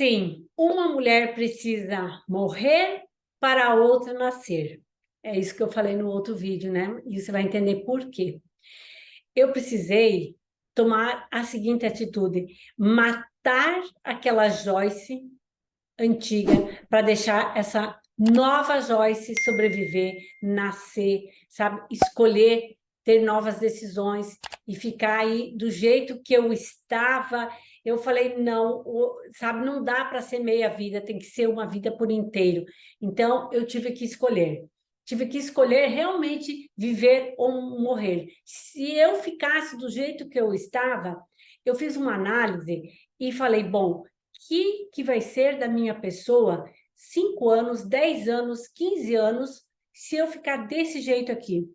Sim, uma mulher precisa morrer para a outra nascer. É isso que eu falei no outro vídeo, né? E você vai entender por quê. Eu precisei tomar a seguinte atitude: matar aquela Joyce antiga para deixar essa nova Joyce sobreviver, nascer, sabe? Escolher ter novas decisões e ficar aí do jeito que eu estava. Eu falei, não, sabe, não dá para ser meia vida, tem que ser uma vida por inteiro. Então, eu tive que escolher. Tive que escolher realmente viver ou morrer. Se eu ficasse do jeito que eu estava, eu fiz uma análise e falei, bom, que vai ser da minha pessoa 5 anos, 10 anos, 15 anos, se eu ficar desse jeito aqui?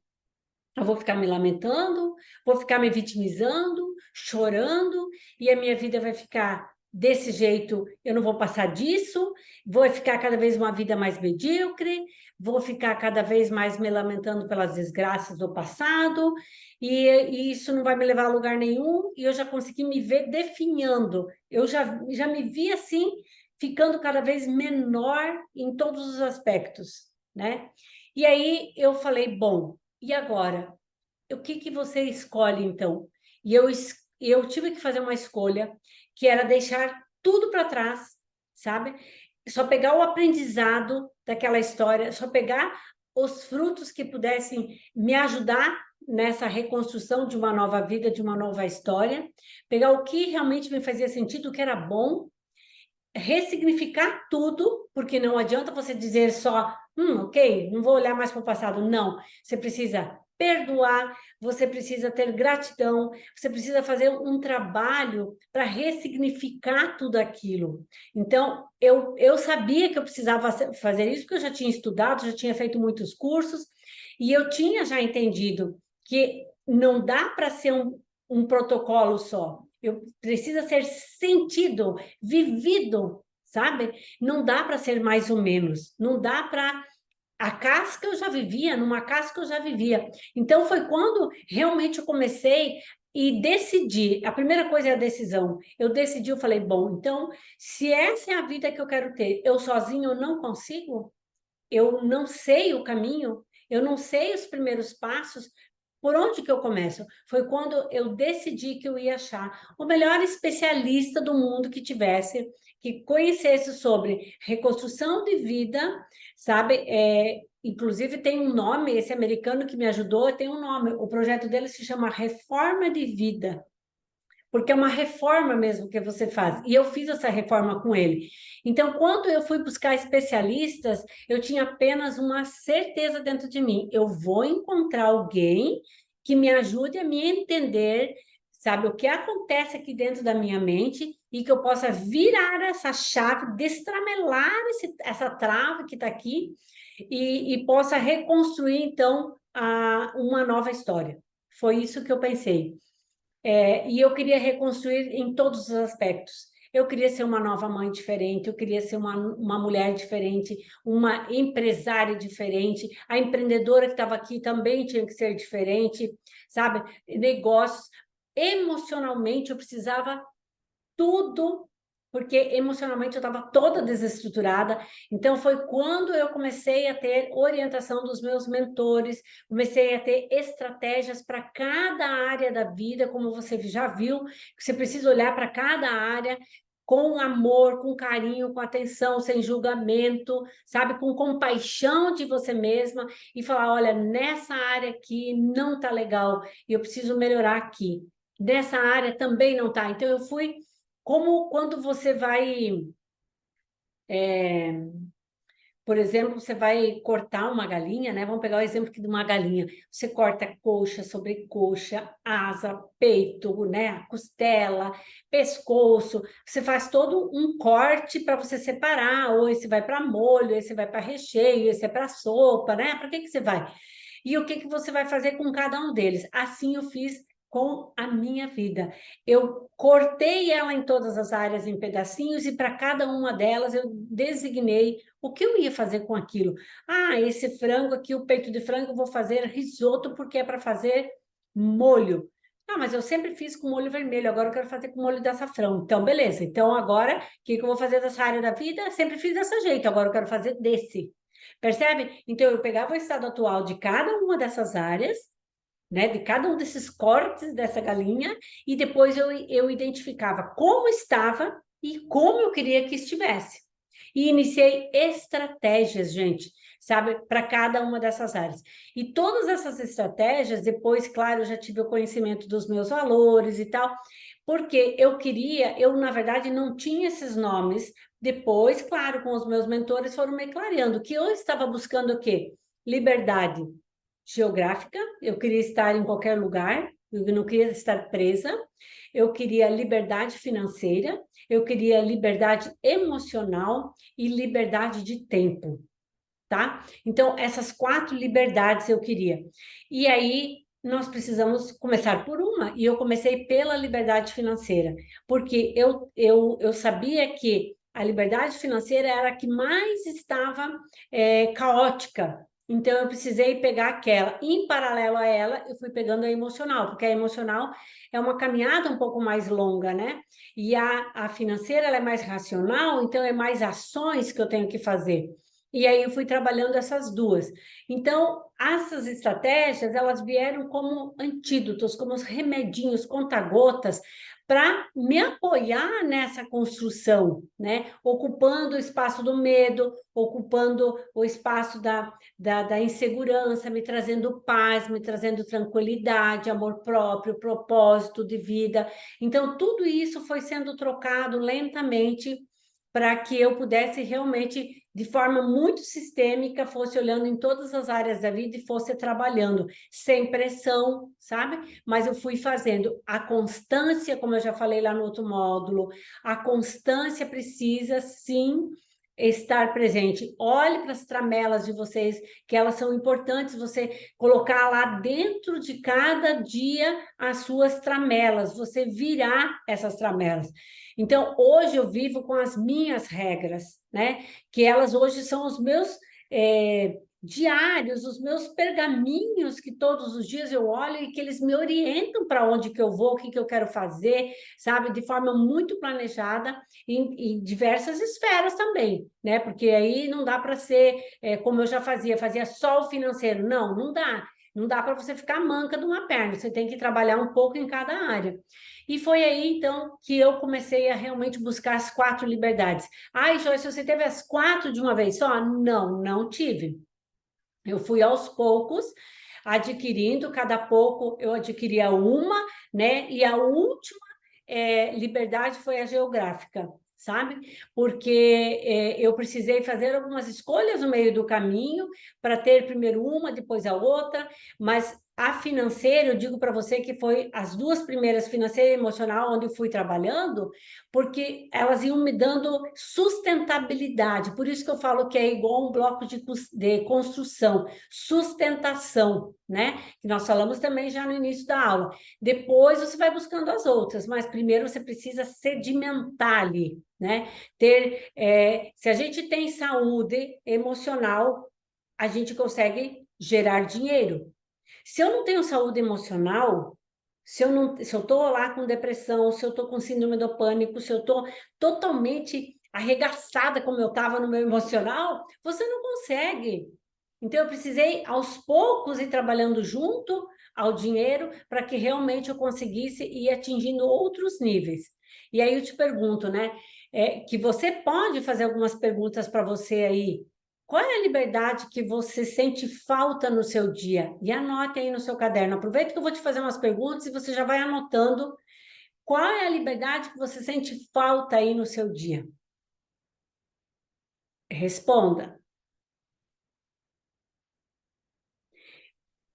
Eu vou ficar me lamentando, vou ficar me vitimizando, chorando, e a minha vida vai ficar desse jeito, eu não vou passar disso, vou ficar cada vez uma vida mais medíocre, vou ficar cada vez mais me lamentando pelas desgraças do passado, e isso não vai me levar a lugar nenhum, e eu já consegui me ver definhando, eu já me vi assim, ficando cada vez menor em todos os aspectos, né? E aí eu falei, bom, e agora? O que você escolhe, então? E eu tive que fazer uma escolha que era deixar tudo para trás, sabe? Só pegar o aprendizado daquela história, só pegar os frutos que pudessem me ajudar nessa reconstrução de uma nova vida, de uma nova história, pegar o que realmente me fazia sentido, o que era bom, ressignificar tudo, porque não adianta você dizer só, ok, não vou olhar mais para o passado. Não, você precisa perdoar, você precisa ter gratidão, você precisa fazer um trabalho para ressignificar tudo aquilo. Então, eu sabia que eu precisava fazer isso, porque eu já tinha estudado, já tinha feito muitos cursos, e eu tinha já entendido que não dá para ser um protocolo só. Eu precisa ser sentido, vivido, sabe? Não dá para ser mais ou menos, não dá para a casca eu já vivia, numa casca eu já vivia. Então foi quando realmente eu comecei e decidi, a primeira coisa é a decisão. Eu decidi, eu falei, bom, então, se essa é a vida que eu quero ter, eu sozinho eu não consigo? Eu não sei o caminho, eu não sei os primeiros passos, por onde que eu começo? Foi quando eu decidi que eu ia achar o melhor especialista do mundo que tivesse, que conhecesse sobre reconstrução de vida, sabe? Inclusive tem um nome, esse americano que me ajudou, tem um nome, o projeto dele se chama Reforma de Vida, porque é uma reforma mesmo que você faz. E eu fiz essa reforma com ele. Então, quando eu fui buscar especialistas, eu tinha apenas uma certeza dentro de mim: eu vou encontrar alguém que me ajude a me entender, sabe, o que acontece aqui dentro da minha mente e que eu possa virar essa chave, destramelar essa trava que está aqui e possa reconstruir, então, uma nova história. Foi isso que eu pensei. E eu queria reconstruir em todos os aspectos. Eu queria ser uma nova mãe diferente, eu queria ser uma mulher diferente, uma empresária diferente, a empreendedora que estava aqui também tinha que ser diferente, sabe? Negócios. Emocionalmente, eu precisava tudo, porque emocionalmente eu estava toda desestruturada. Então, foi quando eu comecei a ter orientação dos meus mentores, comecei a ter estratégias para cada área da vida, como você já viu, que você precisa olhar para cada área com amor, com carinho, com atenção, sem julgamento, sabe, com compaixão de você mesma e falar, olha, nessa área aqui não está legal, eu preciso melhorar aqui. Nessa área também não está. Então, eu fui como quando você vai, por exemplo, você vai cortar uma galinha, né? Vamos pegar o exemplo aqui de uma galinha. Você corta coxa, sobrecoxa, asa, peito, né? Costela, pescoço. Você faz todo um corte para você separar. Ou esse vai para molho, esse vai para recheio, esse é para sopa, né? Para que você vai? E o que você vai fazer com cada um deles? Assim eu fiz com a minha vida. Eu cortei ela em todas as áreas em pedacinhos e para cada uma delas eu designei o que eu ia fazer com aquilo. Ah, esse frango aqui, o peito de frango, eu vou fazer risoto porque é para fazer molho. Ah, mas eu sempre fiz com molho vermelho, agora eu quero fazer com molho de açafrão. Então, beleza. Então, agora, o que que eu vou fazer dessa área da vida? Sempre fiz dessa jeito, agora eu quero fazer desse. Percebe? Então, eu pegava o estado atual de cada uma dessas áreas, né, de cada um desses cortes dessa galinha, e depois eu identificava como estava e como eu queria que estivesse. E iniciei estratégias, gente, sabe, para cada uma dessas áreas. E todas essas estratégias, depois, claro, eu já tive o conhecimento dos meus valores e tal, porque eu, na verdade, não tinha esses nomes. Depois, claro, com os meus mentores foram me clareando que eu estava buscando o quê? Liberdade geográfica, eu queria estar em qualquer lugar, eu não queria estar presa, eu queria liberdade financeira, eu queria liberdade emocional e liberdade de tempo, tá? Então, essas 4 liberdades eu queria. E aí, nós precisamos começar por uma, e eu comecei pela liberdade financeira, porque eu sabia que a liberdade financeira era a que mais estava caótica. Então, eu precisei pegar aquela. Em paralelo a ela, eu fui pegando a emocional, porque a emocional é uma caminhada um pouco mais longa, né? E a financeira, ela é mais racional, então é mais ações que eu tenho que fazer. E aí eu fui trabalhando essas duas. Então, essas estratégias, elas vieram como antídotos, como os remedinhos, conta-gotas, para me apoiar nessa construção, né? Ocupando o espaço do medo, ocupando o espaço da insegurança, me trazendo paz, me trazendo tranquilidade, amor próprio, propósito de vida. Então, tudo isso foi sendo trocado lentamente para que eu pudesse realmente, de forma muito sistêmica, fosse olhando em todas as áreas da vida e fosse trabalhando, sem pressão, sabe? Mas eu fui fazendo. A constância, como eu já falei lá no outro módulo, a constância precisa, sim, estar presente. Olhe para as tramelas de vocês, que elas são importantes, você colocar lá dentro de cada dia as suas tramelas, você virar essas tramelas. Então, hoje eu vivo com as minhas regras, né? Que elas hoje são os meus diários, os meus pergaminhos que todos os dias eu olho e que eles me orientam para onde que eu vou, o que que eu quero fazer, sabe? De forma muito planejada em diversas esferas também, né? Porque aí não dá para ser como eu já fazia só o financeiro. Não, não dá. Não dá para você ficar manca de uma perna, você tem que trabalhar um pouco em cada área. E foi aí, então, que eu comecei a realmente buscar as 4 liberdades. Ai, Joyce, você teve as 4 de uma vez só? Não, não tive. Eu fui aos poucos adquirindo, cada pouco eu adquiria uma, né? E a última liberdade foi a geográfica, sabe? Porque eu precisei fazer algumas escolhas no meio do caminho para ter primeiro uma, depois a outra, mas a financeira, eu digo para você que foi as 2 primeiras, financeira e emocional, onde eu fui trabalhando, porque elas iam me dando sustentabilidade. Por isso que eu falo que é igual um bloco de construção, sustentação, né? Que nós falamos também já no início da aula. Depois você vai buscando as outras, mas primeiro você precisa sedimentar ali, né? Se a gente tem saúde emocional, a gente consegue gerar dinheiro. Se eu não tenho saúde emocional, se eu estou lá com depressão, se eu estou com síndrome do pânico, se eu estou totalmente arregaçada como eu estava no meu emocional, você não consegue. Então, eu precisei, aos poucos, ir trabalhando junto ao dinheiro para que realmente eu conseguisse ir atingindo outros níveis. E aí eu te pergunto, né? Que você pode fazer algumas perguntas para você aí. Qual é a liberdade que você sente falta no seu dia? E anote aí no seu caderno. Aproveita que eu vou te fazer umas perguntas e você já vai anotando qual é a liberdade que você sente falta aí no seu dia. Responda.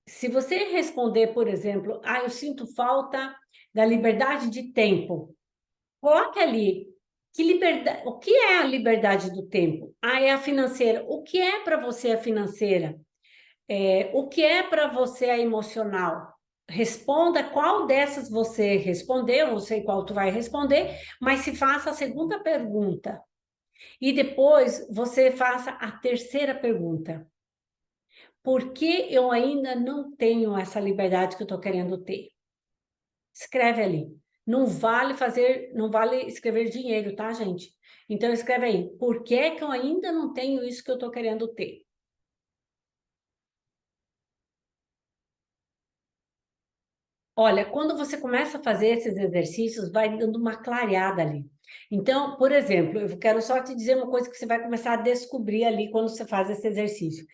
Se você responder, por exemplo, eu sinto falta da liberdade de tempo, coloque ali. O que é a liberdade do tempo? É a financeira. O que é para você a financeira? O que é para você a emocional? Responda qual dessas você respondeu, não sei qual tu vai responder, mas se faça a segunda pergunta. E depois você faça a terceira pergunta. Por que eu ainda não tenho essa liberdade que eu estou querendo ter? Escreve ali. Não vale escrever dinheiro, tá, gente? Então escreve aí, por que que eu ainda não tenho isso que eu estou querendo ter? Olha, quando você começa a fazer esses exercícios, vai dando uma clareada ali. Então, por exemplo, eu quero só te dizer uma coisa que você vai começar a descobrir ali quando você faz esse exercício.